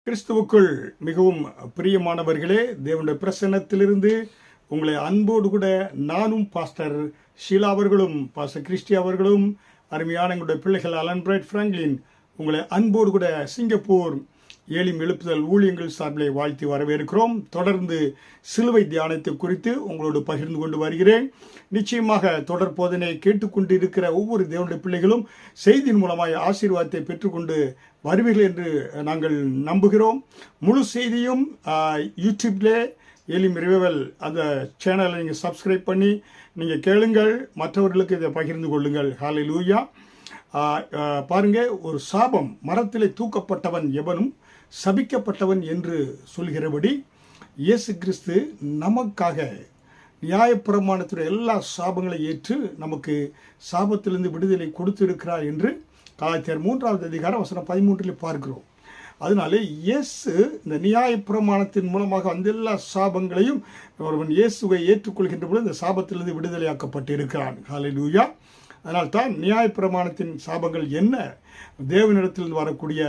கிறிஸ்துவுக்குள் மிகவும் பிரியமானவர்களே, தேவனுடைய பிரசன்னத்திலிருந்து உங்களை அன்போடு கூட நானும் பாஸ்டர் ஷீலா அவர்களும் பாஸ்டர் கிறிஸ்டி அவர்களும் அருமையான எங்களுடைய பிள்ளைகள் அலன் பிரைட் பிராங்க்லின் உங்களை அன்போடு கூட சிங்கப்பூர் ஏலிம் எழுப்புதல் ஊழியங்கள் சார்பிலே வாழ்த்தி வரவேற்கிறோம். தொடர்ந்து சிலுவை தியானத்தை குறித்து உங்களோடு பகிர்ந்து கொண்டு வருகிறேன். நிச்சயமாக தொடர் போதனை கேட்டுக்கொண்டு இருக்கிற ஒவ்வொரு தேவனுடைய பிள்ளைகளும் செய்தியின் மூலமாய் ஆசீர்வாதத்தை பெற்றுக்கொண்டு வருவீர்கள் என்று நாங்கள் நம்புகிறோம். முழு செய்தியும் யூடியூப்லே ஏலிம் ரிவைவல் அந்த சேனலை நீங்கள் சப்ஸ்கிரைப் பண்ணி நீங்கள் கேளுங்கள், மற்றவர்களுக்கு இதை பகிர்ந்து கொள்ளுங்கள். ஹல்லேலூயா. பாருங்க, ஒரு சாபம், மரத்திலே தூக்கப்பட்டவன் எவனும் சபிக்கப்பட்டவன் என்று சொல்கிறபடி இயேசு கிறிஸ்து நமக்காக நியாயப்பிரமாணத்துடைய எல்லா சாபங்களை ஏற்று நமக்கு சாபத்திலிருந்து விடுதலை கொடுத்திருக்கிறார் என்று கலாத்தியர் 3வது அதிகாரம் வசனம் 13 பார்க்கிறோம். அதனாலே இயேசு இந்த நியாயப்பிரமாணத்தின் மூலமாக அந்த எல்லா சாபங்களையும் ஒருவன் இயேசுவை ஏற்றுக்கொள்கின்ற பொழுது இந்த சாபத்திலிருந்து விடுதலையாக்கப்பட்டு இருக்கிறான். ஹல்லேலூயா. அதனால்தான் நியாயப்பிரமாணத்தின் சாபங்கள் என்ன, தேவனிடத்திலிருந்து வரக்கூடிய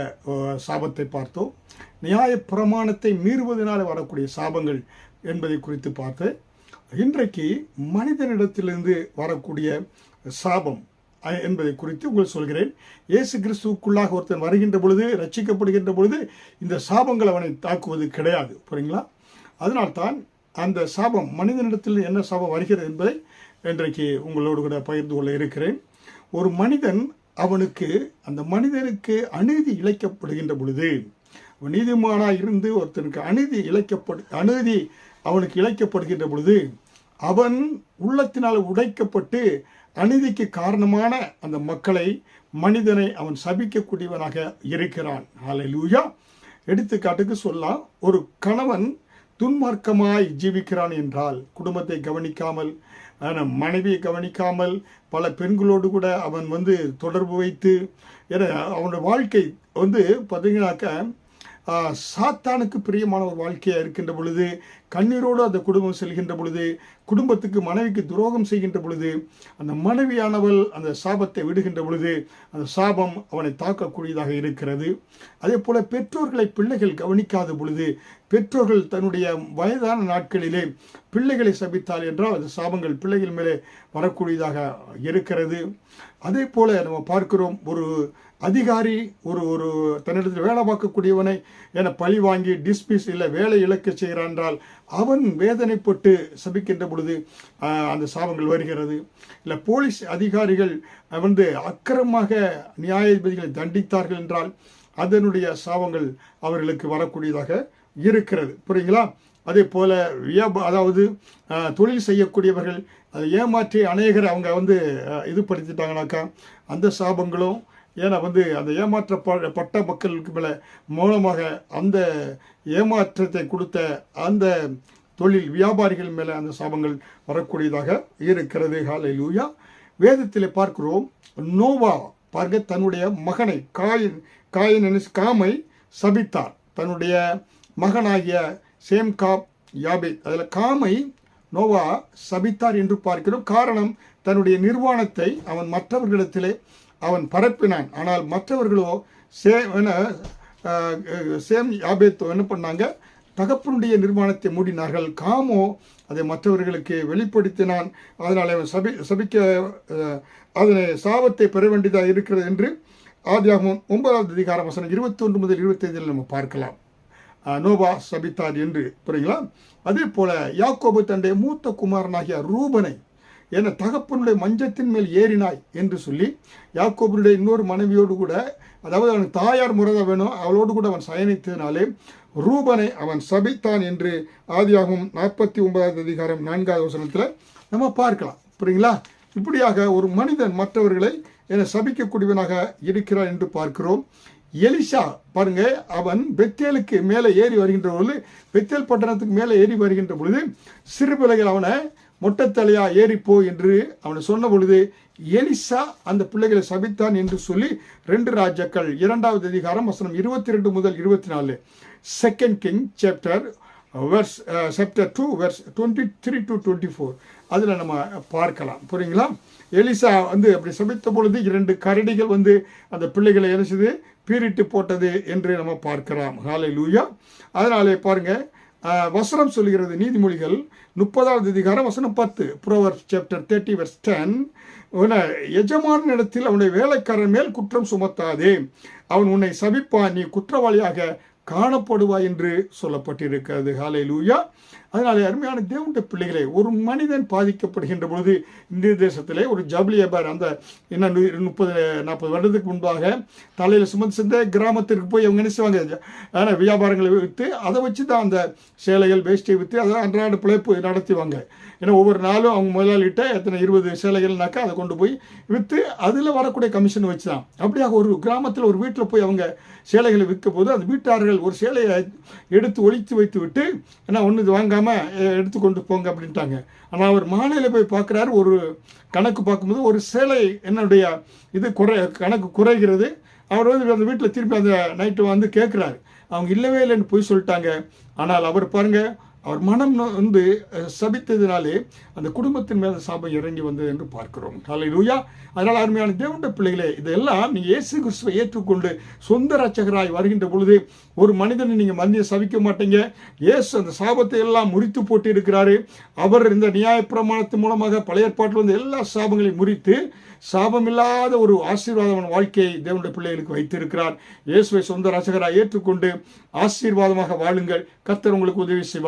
சாபத்தை பார்த்தோம். நியாயப்பிரமாணத்தை மீறுவதனால வரக்கூடிய சாபங்கள் என்பதை குறித்து பார்த்து, இன்றைக்கு மனிதனிடத்திலிருந்து வரக்கூடிய சாபம் என்பதை குறித்து உங்களுக்கு சொல்கிறேன். இயேசு கிறிஸ்துவுக்குள்ளாக ஒருத்தன் வருகின்ற பொழுது, ரட்சிக்கப்படுகின்ற பொழுது இந்த சாபங்கள் அவனை தாக்குவது கிடையாது. புரியுங்களா? அதனால்தான் அந்த சாபம், மனிதனிடத்தில் என்ன சாபம் வருகிறது என்பதை இன்றைக்கு உங்களோடு கூட பகிர்ந்து கொள்ள இருக்கிறேன். ஒரு மனிதன், அந்த மனிதனுக்கு அநீதி இழைக்கப்படுகின்ற பொழுது, நீதிமானாக இருந்து ஒருத்தனுக்கு அநீதி அவனுக்கு இழைக்கப்படுகின்ற பொழுது, அவன் உள்ளத்தினால் உடைக்கப்பட்டு அநீதிக்கு காரணமான அந்த மனிதனை அவன் சபிக்கக்கூடியவனாக இருக்கிறான். ஹல்லேலூயா. எடுத்துக்காட்டுக்கு சொல்லலாம், ஒரு கணவன் துன்மார்க்கமாய் ஜீவிக்கிறான் என்றால், குடும்பத்தை கவனிக்காமல், மனைவியை கவனிக்காமல், பல பெண்களோடு கூட அவன் தொடர்பு வைத்து, அவனுடைய வாழ்க்கை பார்த்தீங்கன்னாக்க சாத்தானுக்கு பிரியமான ஒரு வாழ்க்கையாக இருக்கின்ற பொழுது, கண்ணீரோடு அந்த குடும்பம் செல்கின்ற பொழுது, குடும்பத்துக்கு மனைவிக்கு துரோகம் செய்கின்ற பொழுது, அந்த மனைவியானவள் அந்த சாபத்தை விடுகின்ற பொழுது அந்த சாபம் அவனை தாக்கக்கூடியதாக இருக்கிறது. அதே போல பெற்றோர்களை பிள்ளைகள் கவனிக்காத பொழுது, பெற்றோர்கள் தன்னுடைய வயதான நாட்களிலே பிள்ளைகளை சபித்தால் என்றால் அந்த சாபங்கள் பிள்ளைகள் மேலே வரக்கூடியதாக இருக்கிறது. அதே போல நம்ம பார்க்கிறோம், ஒரு அதிகாரி ஒரு தன்னிடத்தில் வேலை பார்க்கக்கூடியவனை பழி வாங்கி டிஸ்மிஸ் இல்லை வேலை இழக்க செய்கிறான் என்றால் அவன் வேதனைப்பட்டு சபிக்கின்ற பொழுது அந்த சாபங்கள் வருகிறது. இல்லை போலீஸ் அதிகாரிகள் அக்கிரமமாக நியாயாதிபதிகளை தண்டித்தார்கள் என்றால் அதனுடைய சாபங்கள் அவர்களுக்கு வரக்கூடியதாக இருக்கிறது. புரியுங்களா? அதே போல அதாவது தொழில் செய்யக்கூடியவர்கள் அதை ஏமாற்றி அநேகரை அவங்க இது படுத்திட்டாங்கனாக்கா அந்த சாபங்களும், அந்த ஏமாற்றப்பட்ட மக்களுக்கு மேலே மூலமாக அந்த ஏமாற்றத்தை கொடுத்த அந்த தொழில் வியாபாரிகள் மேலே அந்த சாபங்கள் வரக்கூடியதாக இருக்கிறது. ஹல்லேலூயா. வேதத்தில் பார்க்கிறோம், நோவா பார்க்க தன்னுடைய மகனை காமை சபித்தார். தன்னுடைய மகனாகிய சேம் காப் யாபேத், அதில் காமை நோவா சபித்தார் என்று பார்க்கிறோம். காரணம், தன்னுடைய நிர்வாணத்தை அவன் மற்றவர்களிடத்திலே அவன் பரப்பினான். ஆனால் மற்றவர்களோ சேம் யாபேத்தோ என்ன பண்ணாங்க, தகப்பனுடைய நிர்மாணத்தை மூடினார்கள். காமோ அதை மற்றவர்களுக்கு வெளிப்படுத்தினான். அதனால் அவன் அதனை சாபத்தை பெற வேண்டியதாக இருக்கிறது என்று ஆதியாகமம் 9வது அதிகாரம் வசனம் 21 முதல் 25 நம்ம பார்க்கலாம். நோவா சபித்தார் என்று. புரியுங்களா? அதே போல யாக்கோபு தன்னுடைய மூத்த குமாரனாகிய ரூபனை தகப்பனுடைய மஞ்சத்தின் மேல் ஏறினாய் என்று சொல்லி யாக்கோபனுடைய இன்னொரு மனைவியோடு கூட, அதாவது அவனுக்கு தாயார் முறைதான் வேணும், அவளோடு கூட அவன் சயனித்ததினாலே ரூபனை அவன் சபித்தான் என்று ஆதியாகமம் 49வது அதிகாரம் 4வது வசனத்தில் நம்ம பார்க்கலாம். புரியுங்களா? இப்படியாக ஒரு மனிதன் மற்றவர்களை சபிக்கக்கூடியவனாக இருக்கிறான் என்று பார்க்கிறோம். எலிசா பாருங்க, அவன் பெத்தேலுக்கு மேலே ஏறி வருகின்ற பொழுது, பெத்தேல் பட்டணத்துக்கு மேலே ஏறி வருகின்ற பொழுது சிறு பிள்ளைகள் அவனை மொட்டைத்தலையா ஏறிப்போ என்று அவனை சொன்ன பொழுது எலிசா அந்த பிள்ளைகளை சபித்தான் என்று சொல்லி 2 ராஜாக்கள் 2வது அதிகாரம் வசனம் 22 முதல் 24, 2 Kings chapter 2 verse 23 to 24 அதில் நம்ம பார்க்கலாம். புரியுங்களா? எலிசா அப்படி சபித்த பொழுது 2 கரடிகள் அந்த பிள்ளைகளை என்ன செய்து பீரிட்டு போட்டது என்று நம்ம பார்க்கிறோம். ஹல்லேலூயா. அதனாலே பாருங்க, வசனம் சொல்கிறது, நீதிமொழிகள் 30வது அதிகாரம் வசனம் 10, Proverbs chapter 30 verse 10, எஜமான இடத்தில் அவனுடைய வேலைக்காரன் மேல் குற்றம் சுமத்தாதே, அவன் உன்னை சபிப்பான், நீ குற்றவாளியாக காணப்படுவாய் என்று சொல்லப்பட்டிருக்கிறது. ஹல்லேலூயா. அதனாலே அருமையான தேவனுடைய பிள்ளைகளே, ஒரு மனிதன் பாதிக்கப்படுகின்ற பொழுது இந்திய தேசத்திலே ஒரு ஜவுளி வியாபாரம், அந்த என்ன 30-40 வருடத்துக்கு முன்பாக தலையில் சுமந்து சென்ற கிராமத்திற்கு போய் அவங்க என்ன செய்வாங்க, வியாபாரங்களை விற்று அதை வச்சு தான் அந்த சேலைகள் வேஷ்டியை விற்று அதை அன்றாட பிழைப்பு நடத்துவாங்க. ஏன்னா ஒவ்வொரு நாளும் அவங்க முதலாளிகிட்ட எத்தனை 20 சேலைகள்னாக்கா அதை கொண்டு போய் விற்று அதில் வரக்கூடிய கமிஷன் வச்சு தான். அப்படியாக ஒரு கிராமத்தில் ஒரு வீட்டில் போய் அவங்க சேலைகளை விற்கும் போது அந்த வீட்டார்கள் ஒரு சேலையை எடுத்து ஒழித்து வைத்து விட்டு, ஏன்னா ஒன்று இது வாங்காமல் எடுத்துக்கொண்டு போங்க அப்படின்ட்டாங்க. ஆனால் அவர் மாலையில் போய் பார்க்குறாரு, ஒரு கணக்கு பார்க்கும்போது ஒரு சேலை என்னுடைய இது கணக்கு குறைகிறது. அவர் அந்த வீட்டில் திருப்பி அந்த நைட்டு வந்து கேட்குறாரு, அவங்க இல்லவே இல்லைன்னு போய் சொல்லிட்டாங்க. ஆனால் அவர் பாருங்க, அவர் மனம் வந்து சபித்ததினாலே அந்த குடும்பத்தின் மேலே சாபம் இறங்கி வந்தது என்று பார்க்கிறோம். ஹல்லேலூயா. அதனால் அருமையான தேவனுடைய பிள்ளைகளே, இதெல்லாம் நீங்கள் இயேசு கிறிஸ்துவை ஏற்றுக்கொண்டு சொந்த இரட்சகராய் வருகின்ற பொழுது ஒரு மனிதனை நீங்கள் மந்திய சபிக்க மாட்டீங்க. இயேசு அந்த சாபத்தை எல்லாம் முறித்து போட்டு இருக்கிறாரு. அவர் இந்த நியாயப்பிரமாணத்தின் மூலமாக பழைய ஏற்பாட்டில் வந்து எல்லா சாபங்களையும் முறித்து சாபமில்லாத ஒரு ஆசீர்வாதமான வாழ்க்கையை தேவனுடைய பிள்ளைகளுக்கு வைத்திருக்கிறார். இயேசுவை சொந்த இரட்சகராய் ஏற்றுக்கொண்டு ஆசீர்வாதமாக வாழுங்கள். கர்த்தர் உங்களுக்கு உதவி செய்வார்.